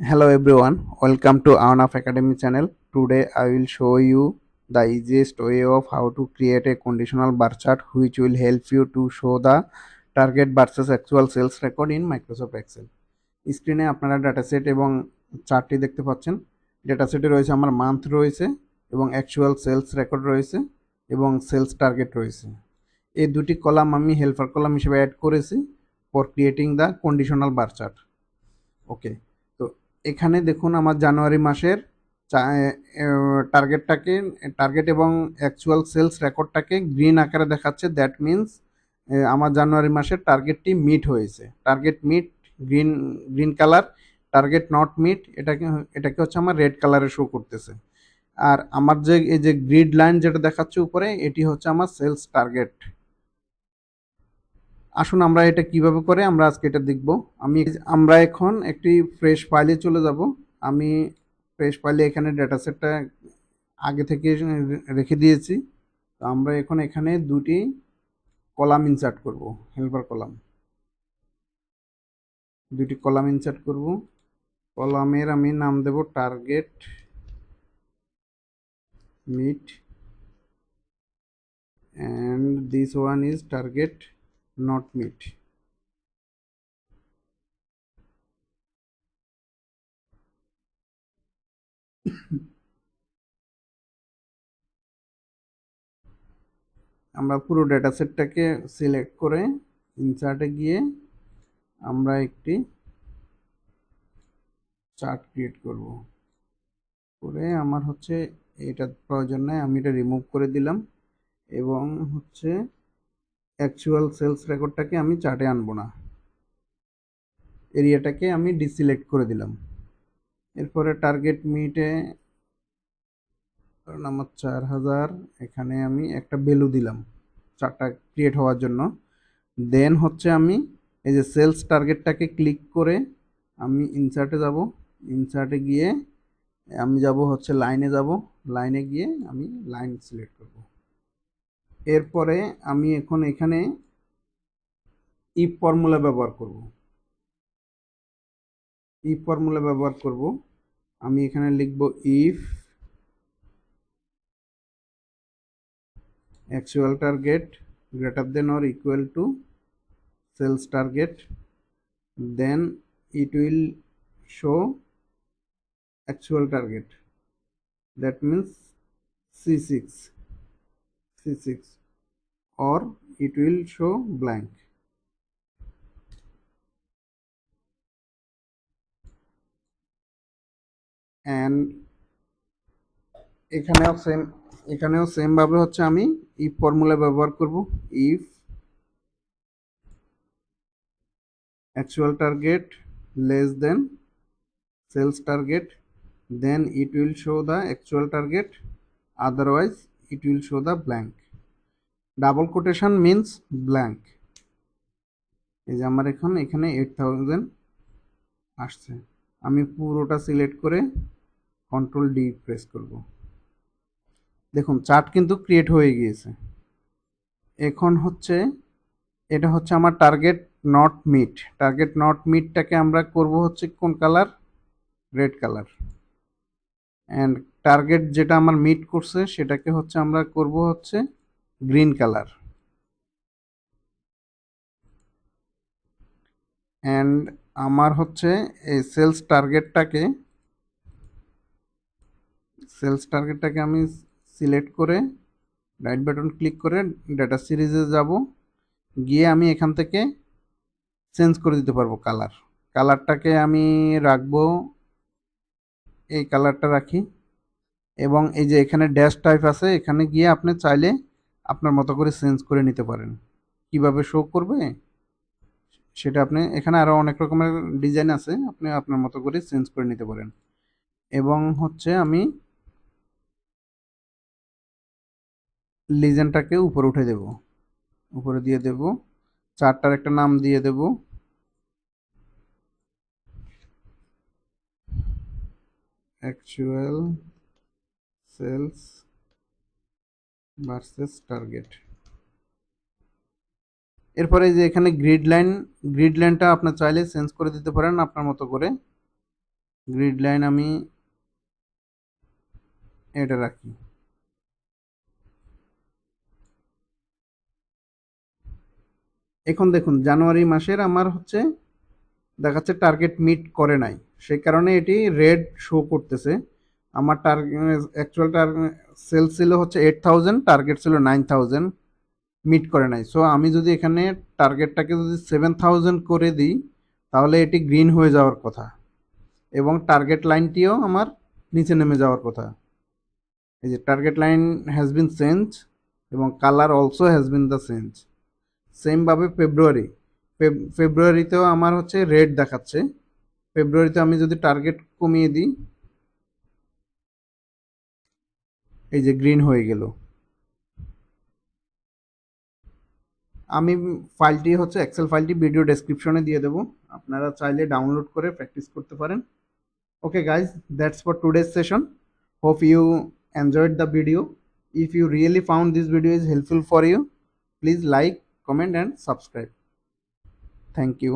Hello everyone, welcome to Ahnaf Academy channel. Today I will show you the easiest way of how to create a conditional bar chart which will help you to show the target versus actual sales record in Microsoft Excel. স্ক্রিনে আপনারা ডাটাসেট এবং চার্টটি দেখতে পাচ্ছেন। ডাটাসেটে রয়েছে আমার month রয়েছে এবং অ্যাকচুয়াল সেলস রেকর্ড রয়েছে এবং সেলস টার্গেট রয়েছে। এই দুটি কলাম আমি হেল্পার কলাম হিসেবে অ্যাড করেছি for creating the conditional bar chart. Okay, তো এখানে দেখুন আমার জানুয়ারি মাসের টার্গেট এবং অ্যাকচুয়াল সেলস রেকর্ডটাকে গ্রিন আকারে দেখাচ্ছে। দ্যাট মিনস আমার জানুয়ারি মাসের টার্গেটটি মিট হয়েছে। Target meet green green colour, target not meet এটাকে হচ্ছে আমার রেড কালারে শো করতেছে। আর আমার যে এই যে গ্রিড লাইন যেটা দেখাচ্ছে উপরে, এটি হচ্ছে আমার সেলস টার্গেট। আসুন আমরা এটা কিভাবে করে আমরা আজকে এটা দেখব। আমরা এখন একটি ফ্রেশ ফাইলে চলে যাব। আমি ফ্রেশ ফাইলে এখানে ডেটাসেটটা আগে থেকে রেখে দিয়েছি। তো আমরা এখন এখানে দুটি কলাম ইনসার্ট করব, হেল্পার কলাম। দুটি কলাম ইনসার্ট করব। কলামের আমি নাম দেব target meet and this one is target not meet. আমরা পুরো ডেটা সেটটাকে সিলেক্ট করে ইনসার্টে গিয়ে আমরা একটি চার্ট ক্রিয়েট করব। করে আমার হচ্ছে এটা প্রয়োজন নাই, আমি এটা রিমুভ করে দিলাম এবং হচ্ছে অ্যাকচুয়াল সেলস রেকর্ডটাকে আমি চার্টে আনবো না, এরিয়াটাকে আমি ডিসিলেক্ট করে দিলাম। এরপরে টার্গেট মিটে আমার 4000, এখানে আমি একটা ভ্যালু দিলাম চার্টটা ক্রিয়েট হওয়ার জন্য। দেন হচ্ছে আমি এই যে সেলস টার্গেটটাকে ক্লিক করে আমি ইনসার্টে যাব। ইনসার্টে গিয়ে আমি যাব হচ্ছে লাইনে যাব। লাইনে গিয়ে আমি লাইন সিলেক্ট করব। এরপরে আমি এখন এখানে ইফ ফর্মুলা ব্যবহার করব। ইফ ফর্মুলা ব্যবহার করব। আমি এখানে লিখব if actual target greater than or equal to sales target, then it will show actual target, that means C6 or it will show blank. And এখানেও সেম ভাবে হচ্ছে আমি ইফ ফর্মুলা ব্যবহার করব। If actual target less than sales target, then it will show the actual target, otherwise it will show the blank. Double quotation means blank. এই যে আমার এখানে 8000 আসছে। আমি পুরোটা সিলেক্ট করে কন্ট্রোল ডি প্রেস করব। দেখুন চার্ট কিন্তু ক্রিয়েট হয়ে গিয়েছে। এখন হচ্ছে এটা হচ্ছে আমার target not meet. Target not মিটটাকে আমরা করব হচ্ছে কোন colour? Red colour. And target যেটা আমার মিট করছে সেটাকে হচ্ছে আমরা করব হচ্ছে গ্রিন কালার। অ্যান্ড আমার হচ্ছে এই সেলস টার্গেটটাকে আমি সিলেক্ট করে রাইট বাটন ক্লিক করে ডাটা সিরিজে যাব। গিয়ে আমি এখান থেকে চেঞ্জ করে দিতে পারবো কালারটাকে আমি রাখবো, এই কালারটা রাখি। এবং এই যে এখানে ড্যাশ টাইপ আছে, এখানে গিয়ে আপনি চাইলে আপনার মতো করে চেঞ্জ করে নিতে পারেন। কিভাবে শো করবে সেটা আপনি এখানে আরও অনেক রকমের ডিজাইন আছে, আপনি আপনার মতো করে চেঞ্জ করে নিতে পারেন। এবং হচ্ছে আমি লিজেন্ডটাকে উপরে উঠে দেব, উপরে দিয়ে দেব। চার্টটার একটা নাম দিয়ে দেব অ্যাকচুয়াল সেলস ভার্সেস টার্গেট। এরপরে যে এখানে গ্রিড লাইনটা আপনার চাইলে চেঞ্জ করে দিতে পারেন আপনার মতো করে। গ্রিড লাইন আমি এটা রাখি। এখন দেখুন জানুয়ারি মাসের আমার হচ্ছে দেখাচ্ছে টার্গেট মিট করে নাই, সেই কারণে এটি রেড শো করতেছে। আমার টার্গেট অ্যাকচুয়াল সেল ছিল হচ্ছে 8,000, টার্গেট ছিল 9,000, মিট করে নাই। সো আমি যদি এখানে টার্গেটটাকে যদি 7,000 করে দিই তাহলে এটি গ্রিন হয়ে যাওয়ার কথা এবং টার্গেট লাইনটিও আমার নিচে নেমে যাওয়ার কথা। এই যে target line has been change এবং colour also has been the change. সেমভাবে ফেব্রুয়ারিতেও আমার হচ্ছে রেড দেখাচ্ছে। ফেব্রুয়ারিতে আমি যদি টার্গেট কমিয়ে দিই, এই যে গ্রিন হয়ে গেল। আমি ফাইলটি হচ্ছে এক্সেল ফাইলটি ভিডিও ডেসক্রিপশনে দিয়ে দেবো, আপনারা চাইলে ডাউনলোড করে প্র্যাকটিস করতে পারেন। Okay guys, that's for today's session. Hope you enjoyed the video. If you really found this video is helpful for you, please like, comment and subscribe. Thank you.